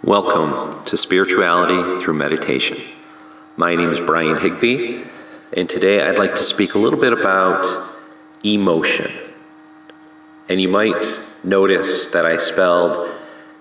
Welcome to Spirituality Through Meditation. My name is Brian Higbee, and today I'd like to speak a little bit about emotion. And you might notice that I spelled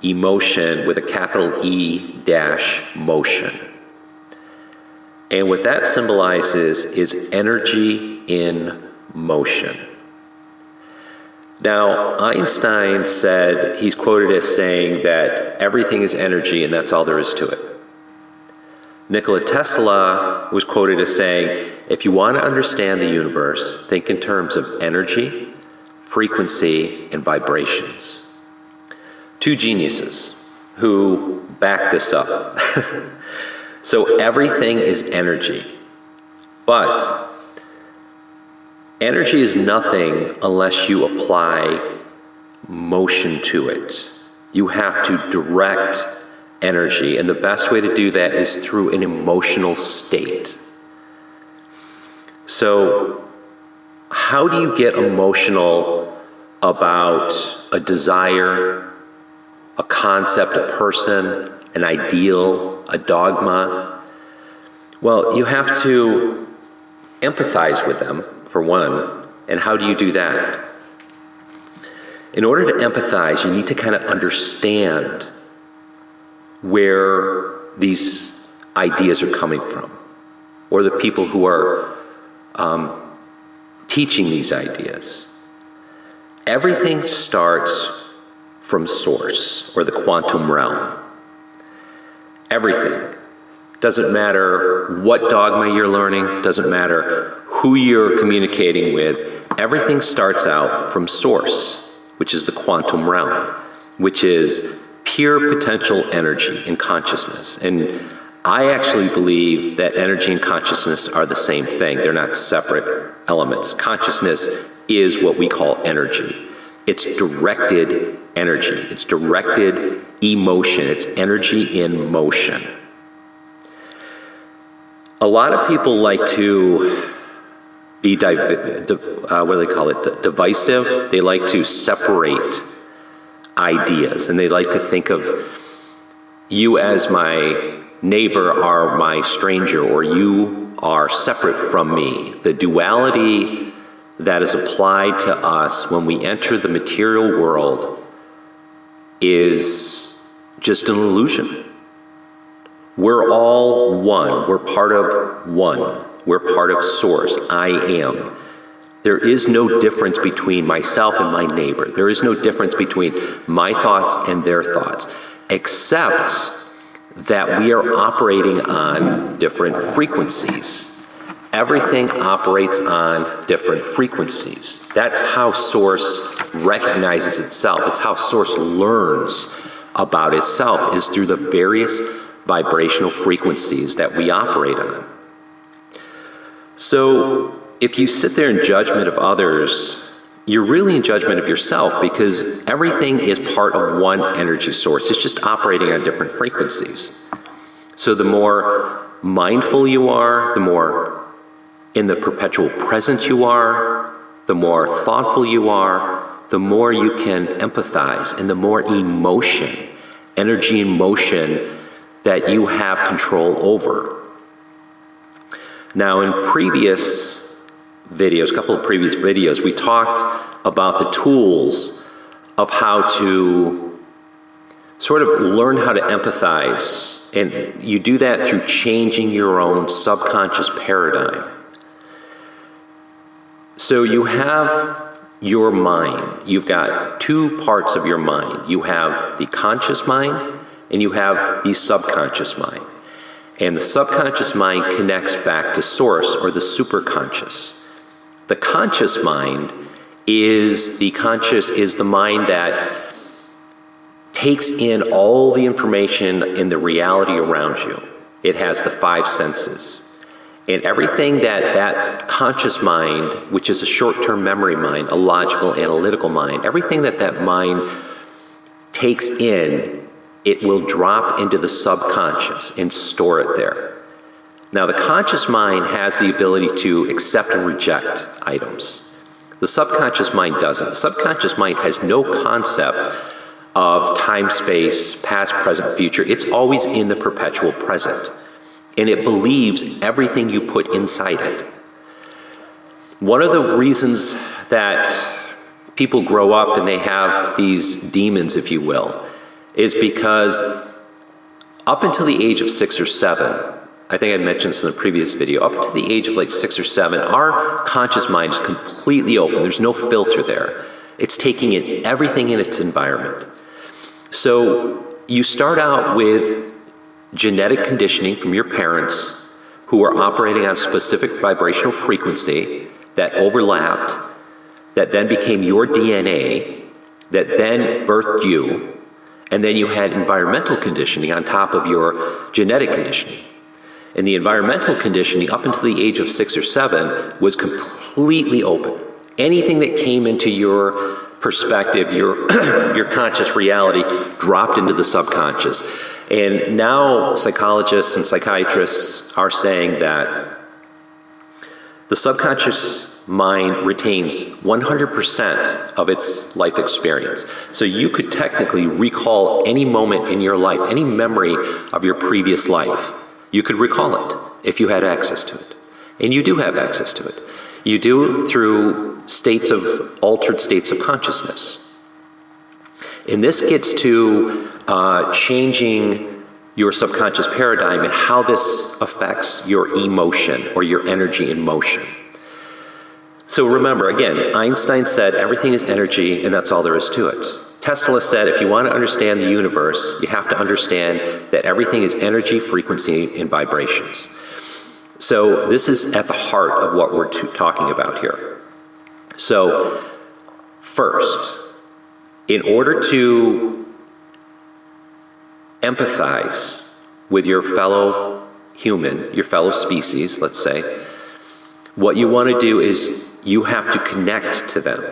emotion with a capital E dash motion. And what that symbolizes is energy in motion. Now, Einstein said, he's quoted as saying that everything is energy and that's all there is to it. Nikola Tesla was quoted as saying, if you want to understand the universe, think in terms of energy, frequency, and vibrations. Two geniuses who back this up. So everything is energy, but energy is nothing unless you apply motion to it. You have to direct energy, and the best way to do that is through an emotional state. So, how do you get emotional about a desire, a concept, a person, an ideal, a dogma? Well, you have to empathize with them, for one. And how do you do that? In order to empathize, you need to kind of understand where these ideas are coming from, or the people who are teaching these ideas. Everything starts from source, or the quantum realm. Everything. Doesn't matter what dogma you're learning, doesn't matter who you're communicating with, everything starts out from source, which is the quantum realm, which is pure potential energy and consciousness. And I actually believe that energy and consciousness are the same thing. They're not separate elements. Consciousness is what we call energy. It's directed energy. It's directed emotion. It's energy in motion. A lot of people like to be, divisive. They like to separate ideas, and they like to think of you as my neighbor are my stranger, or you are separate from me. The duality that is applied to us when we enter the material world is just an illusion. We're all one. We're part of one. We're part of source. I am. There is no difference between myself and my neighbor. There is no difference between my thoughts and their thoughts, except that we are operating on different frequencies. Everything operates on different frequencies. That's how source recognizes itself. It's how source learns about itself, is through the various vibrational frequencies that we operate on. So if you sit there in judgment of others, you're really in judgment of yourself, because everything is part of one energy source. It's just operating on different frequencies. So the more mindful you are, the more in the perpetual present you are, the more thoughtful you are, the more you can empathize, and the more emotion, energy in motion, that you have control over. Now, in previous videos, a couple of previous videos, we talked about the tools of how to sort of learn how to empathize, and you do that through changing your own subconscious paradigm. So you have your mind. You've got two parts of your mind. You have the conscious mind, and you have the subconscious mind. And the subconscious mind connects back to source, or the superconscious. The conscious mind is the mind that takes in all the information in the reality around you. It has the five senses. And everything that conscious mind, which is a short-term memory mind, a logical, analytical mind, everything that mind takes in, it will drop into the subconscious and store it there. Now, the conscious mind has the ability to accept and reject items. The subconscious mind doesn't. The subconscious mind has no concept of time, space, past, present, future. It's always in the perpetual present. And it believes everything you put inside it. One of the reasons that people grow up and they have these demons, if you will, is because up until the age of 6 or 7, I think I mentioned this in a previous video, up to the age of like 6 or 7, our conscious mind is completely open. There's no filter there. It's taking in everything in its environment. So you start out with genetic conditioning from your parents who are operating on a specific vibrational frequency that overlapped, that then became your DNA, that then birthed you, and then you had environmental conditioning on top of your genetic conditioning. And the environmental conditioning up until the age of 6 or 7 was completely open. Anything that came into your perspective, your conscious reality, dropped into the subconscious. And now psychologists and psychiatrists are saying that the subconscious mind retains 100% of its life experience. So you could technically recall any moment in your life, any memory of your previous life. You could recall it if you had access to it. And you do have access to it. You do through altered states of consciousness. And this gets to changing your subconscious paradigm and how this affects your emotion or your energy in motion. So remember, again, Einstein said everything is energy and that's all there is to it. Tesla said if you want to understand the universe, you have to understand that everything is energy, frequency, and vibrations. So this is at the heart of what we're talking about here. So first, in order to empathize with your fellow human, your fellow species, let's say, what you want to do is you have to connect to them.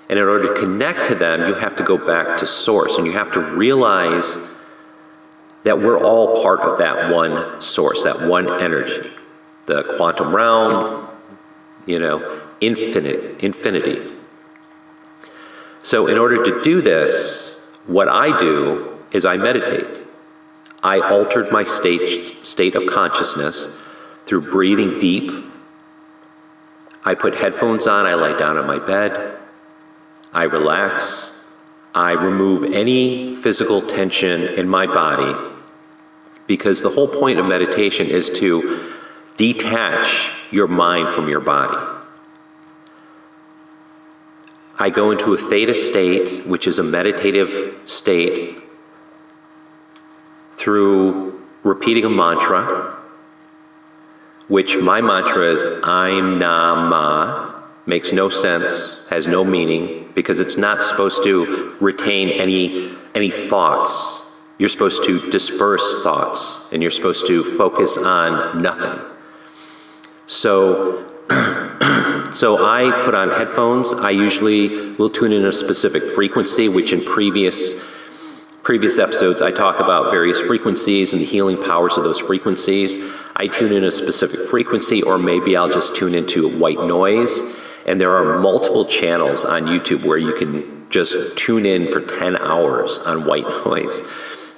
And in order to connect to them, you have to go back to source, and you have to realize that we're all part of that one source, that one energy. The quantum realm, infinity. So in order to do this, what I do is I meditate. I altered my state of consciousness through breathing deep. I put headphones on, I lie down on my bed, I relax, I remove any physical tension in my body, because the whole point of meditation is to detach your mind from your body. I go into a theta state, which is a meditative state, through repeating a mantra, which my mantra is Aim Nam Ma. Makes no sense, has no meaning, because it's not supposed to retain any thoughts. You're supposed to disperse thoughts, and you're supposed to focus on nothing. So I put on headphones. I usually will tune in a specific frequency, which in previous episodes I talk about various frequencies and the healing powers of those frequencies. I tune in a specific frequency, or maybe I'll just tune into white noise. And there are multiple channels on YouTube where you can just tune in for 10 hours on white noise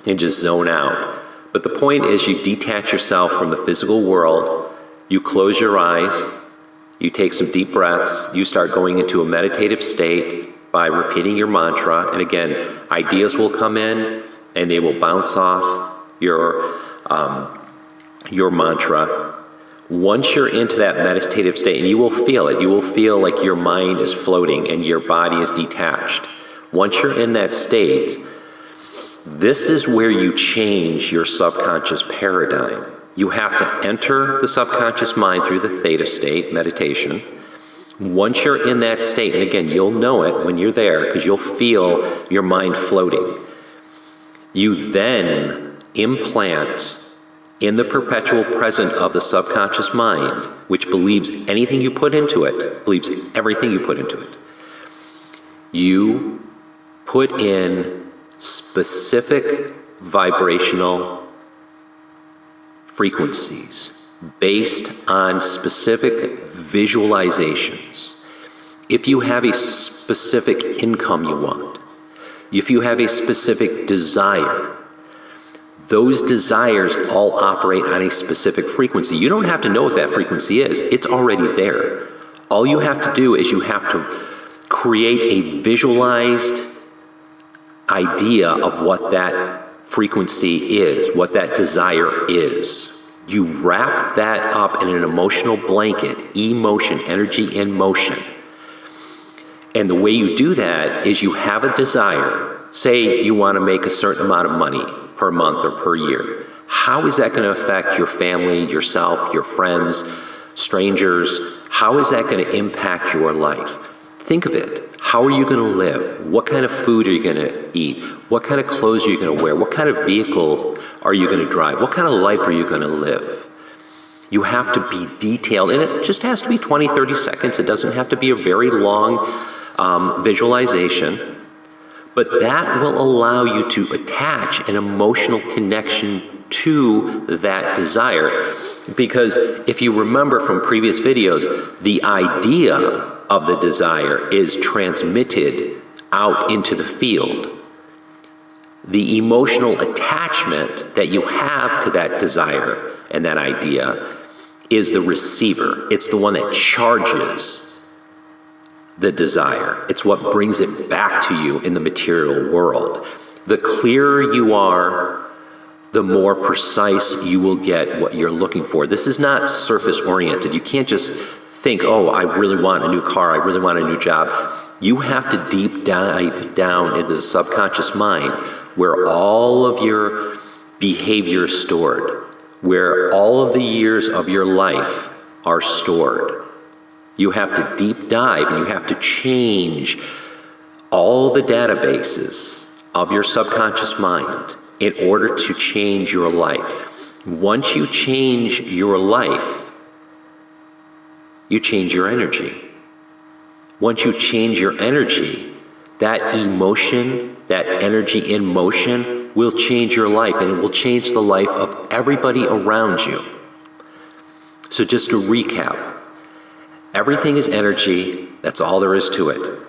and just zone out. But the point is you detach yourself from the physical world. You close your eyes, you take some deep breaths, you start going into a meditative state by repeating your mantra. And again, ideas will come in and they will bounce off your mantra. Once you're into that meditative state, and you will feel like your mind is floating and your body is detached. Once you're in that state, this is where you change your subconscious paradigm. You have to enter the subconscious mind through the theta state, meditation. Once you're in that state, and again, you'll know it when you're there because you'll feel your mind floating. You then implant in the perpetual present of the subconscious mind, which believes anything you put into it, believes everything you put into it. You put in specific vibrational frequencies based on specific visualizations. If you have a specific income you want, if you have a specific desire, those desires all operate on a specific frequency. You don't have to know what that frequency is. It's already there. All you have to do is you have to create a visualized idea of what that frequency is, what that desire is. You wrap that up in an emotional blanket, emotion, energy in motion. And the way you do that is you have a desire. Say you want to make a certain amount of money per month or per year. How is that going to affect your family, yourself, your friends, strangers? How is that going to impact your life? Think of it. How are you going to live? What kind of food are you going to eat? What kind of clothes are you going to wear? What kind of vehicle are you going to drive? What kind of life are you going to live? You have to be detailed, and it just has to be 20, 30 seconds. It doesn't have to be a very long visualization. But that will allow you to attach an emotional connection to that desire. Because if you remember from previous videos, the idea of the desire is transmitted out into the field. The emotional attachment that you have to that desire and that idea is the receiver. It's the one that charges the desire. It's what brings it back to you in the material world. The clearer you are, the more precise you will get what you're looking for. This is not surface oriented. You can't just think, oh, I really want a new car, I really want a new job. You have to deep dive down into the subconscious mind where all of your behavior is stored, where all of the years of your life are stored. You have to deep dive and you have to change all the databases of your subconscious mind in order to change your life. Once you change your life, you change your energy. Once you change your energy, that emotion, that energy in motion will change your life, and it will change the life of everybody around you. So just to recap, everything is energy. That's all there is to it.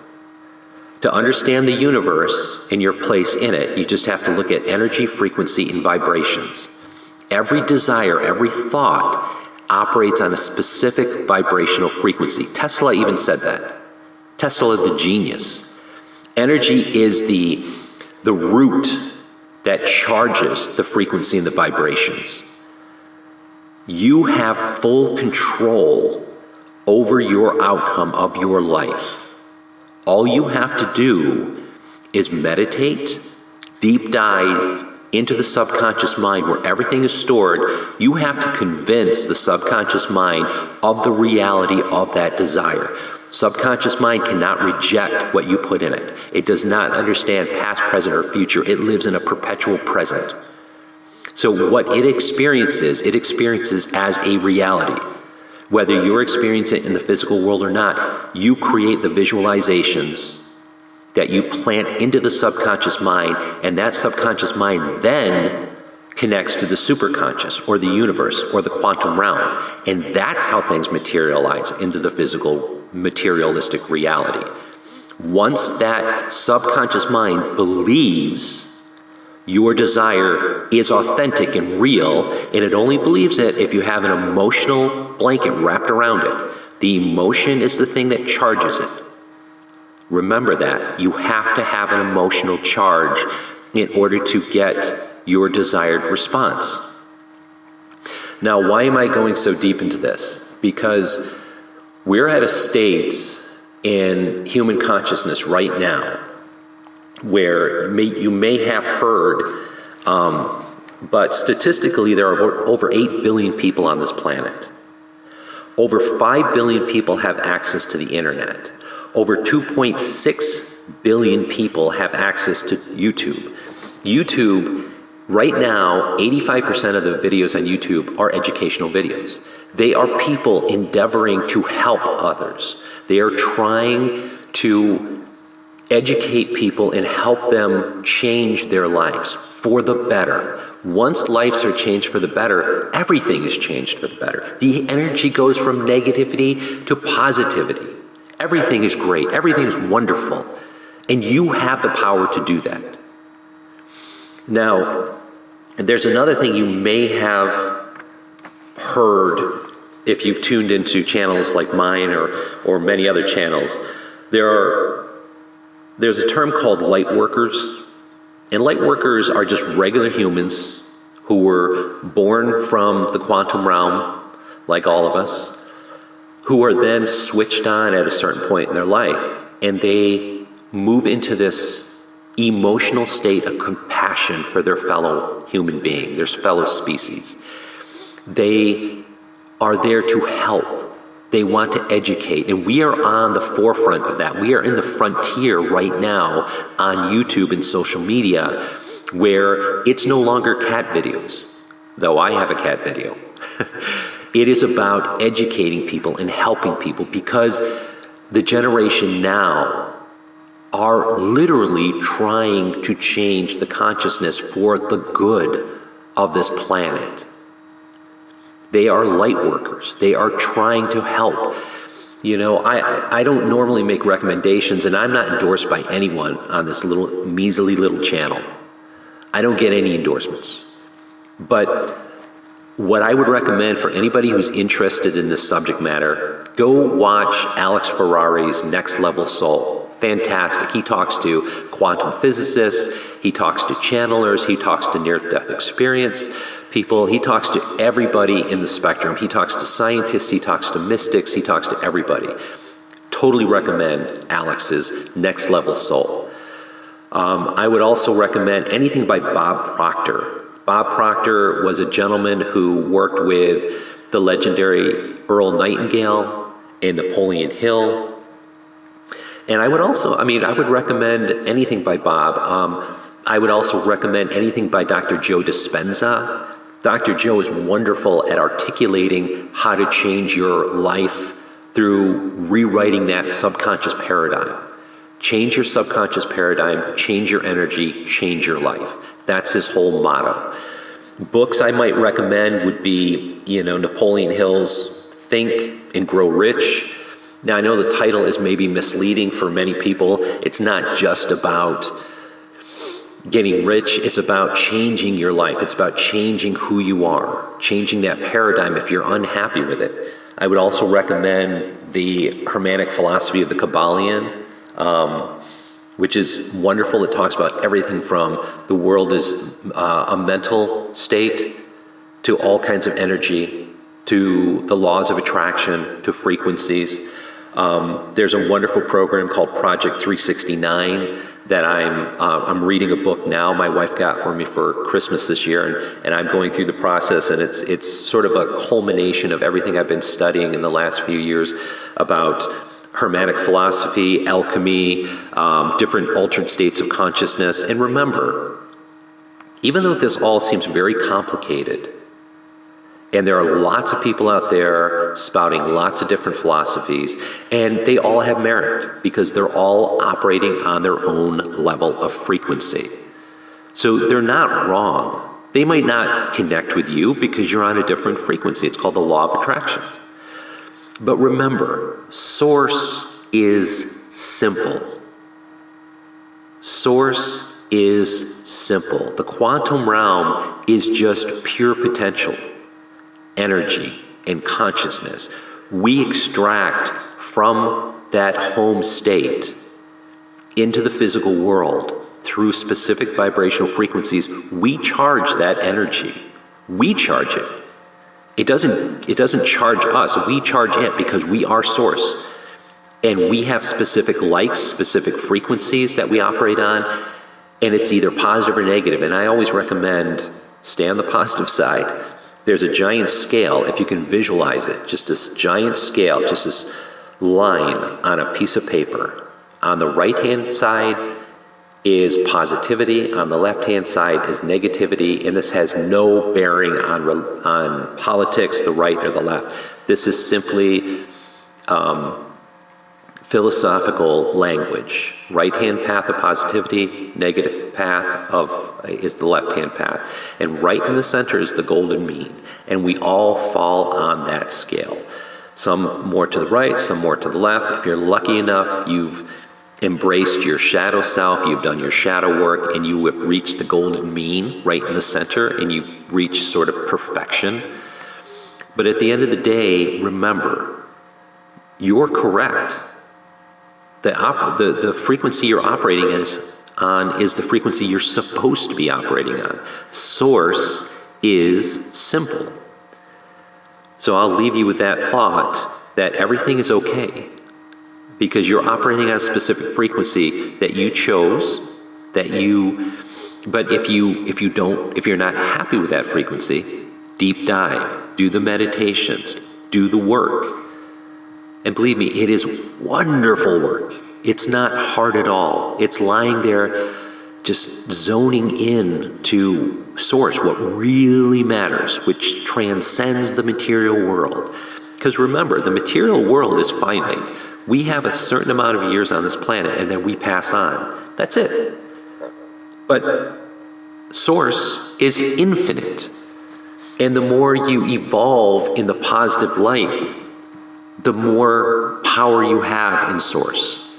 To understand the universe and your place in it, you just have to look at energy, frequency, and vibrations. Every desire, every thought operates on a specific vibrational frequency. Tesla even said that. Tesla, the genius. Energy is the root that charges the frequency and the vibrations. You have full control over your outcome of your life. All you have to do is meditate, deep dive into the subconscious mind where everything is stored. You have to convince the subconscious mind of the reality of that desire. Subconscious mind cannot reject what you put in it. It does not understand past, present, or future. It lives in a perpetual present. So what it experiences as a reality. Whether you're experiencing it in the physical world or not, you create the visualizations that you plant into the subconscious mind, and that subconscious mind then connects to the superconscious or the universe or the quantum realm. And that's how things materialize into the physical, materialistic reality. Once that subconscious mind believes your desire is authentic and real, and it only believes it if you have an emotional blanket wrapped around it. The emotion is the thing that charges it. Remember that. You have to have an emotional charge in order to get your desired response. Now, why am I going so deep into this? Because we're at a state in human consciousness right now where you may have heard, but statistically there are over 8 billion people on this planet. Over 5 billion people have access to the internet. Over 2.6 billion people have access to YouTube. YouTube, right now, 85% of the videos on YouTube are educational videos. They are people endeavoring to help others. They are trying to educate people and help them change their lives for the better. Once lives are changed for the better, everything is changed for the better. The energy goes from negativity to positivity. Everything is great. Everything is wonderful. And you have the power to do that. Now, there's another thing you may have heard if you've tuned into channels like mine or many other channels. There's a term called light workers. And light workers are just regular humans who were born from the quantum realm, like all of us, who are then switched on at a certain point in their life. And they move into this emotional state of compassion for their fellow human being, their fellow species. They are there to help. They want to educate, and we are on the forefront of that. We are in the frontier right now on YouTube and social media where it's no longer cat videos, though I have a cat video. It is about educating people and helping people, because the generation now are literally trying to change the consciousness for the good of this planet. They are light workers. They are trying to help. You know, I don't normally make recommendations, and I'm not endorsed by anyone on this little measly little channel. I don't get any endorsements. But what I would recommend for anybody who's interested in this subject matter, go watch Alex Ferrari's Next Level Soul. Fantastic. He talks to quantum physicists, he talks to channelers, he talks to near-death experience people, he talks to everybody in the spectrum. He talks to scientists, he talks to mystics, he talks to everybody. Totally recommend Alex's Next Level Soul. I would also recommend anything by Bob Proctor. Bob Proctor was a gentleman who worked with the legendary Earl Nightingale and Napoleon Hill. And I would also, I would recommend anything by Bob. I would also recommend anything by Dr. Joe Dispenza. Dr. Joe is wonderful at articulating how to change your life through rewriting that subconscious paradigm. Change your subconscious paradigm, change your energy, change your life. That's his whole motto. Books I might recommend would be, Napoleon Hill's Think and Grow Rich. Now, I know the title is maybe misleading for many people. It's not just about getting rich. It's about changing your life. It's about changing who you are, changing that paradigm if you're unhappy with it. I would also recommend the Hermetic Philosophy of the Kabbalion, which is wonderful. It talks about everything from the world is a mental state to all kinds of energy, to the laws of attraction, to frequencies. There's a wonderful program called Project 369 that I'm reading a book now. My wife got for me for Christmas this year, and I'm going through the process, and it's sort of a culmination of everything I've been studying in the last few years about Hermetic philosophy, alchemy, different altered states of consciousness. And remember, even though this all seems very complicated, and there are lots of people out there spouting lots of different philosophies, and they all have merit because they're all operating on their own level of frequency. So they're not wrong. They might not connect with you because you're on a different frequency. It's called the law of attraction. But remember, Source is simple. Source is simple. The quantum realm is just pure potential, energy, and consciousness. We extract from that home state into the physical world through specific vibrational frequencies. We charge that energy. We charge it. It doesn't charge us. We charge it because we are Source. And we have specific likes, specific frequencies that we operate on, and it's either positive or negative. And I always recommend stay on the positive side. There's a giant scale, if you can visualize it, just this giant scale, just this line on a piece of paper. On the right-hand side is positivity, on the left-hand side is negativity, and this has no bearing on politics, the right or the left. This is simply philosophical language. Right-hand path of positivity, negative path is the left-hand path. And right in the center is the golden mean. And we all fall on that scale. Some more to the right, some more to the left. If you're lucky enough, you've embraced your shadow self, you've done your shadow work, and you have reached the golden mean right in the center, and you've reached sort of perfection. But at the end of the day, remember, you're correct. The frequency you're operating on is the frequency you're supposed to be operating on. Source is simple. So I'll leave you with that thought that everything is okay because you're operating on a specific frequency that you chose, but if you're not happy with that frequency, deep dive, do the meditations, do the work. And believe me, it is wonderful work. It's not hard at all. It's lying there just zoning in to source, what really matters, which transcends the material world. Because remember, the material world is finite. We have a certain amount of years on this planet and then we pass on. That's it. But source is infinite. And the more you evolve in the positive light, the more power you have in source,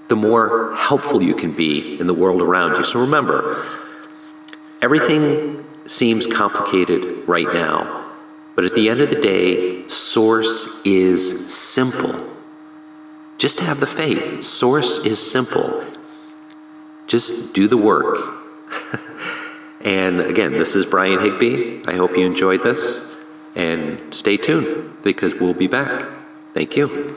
the more helpful you can be in the world around you. So remember, everything seems complicated right now, but at the end of the day, source is simple. Just have the faith. Source is simple. Just do the work. And again, this is Brian Higby. I hope you enjoyed this, and stay tuned because we'll be back. Thank you.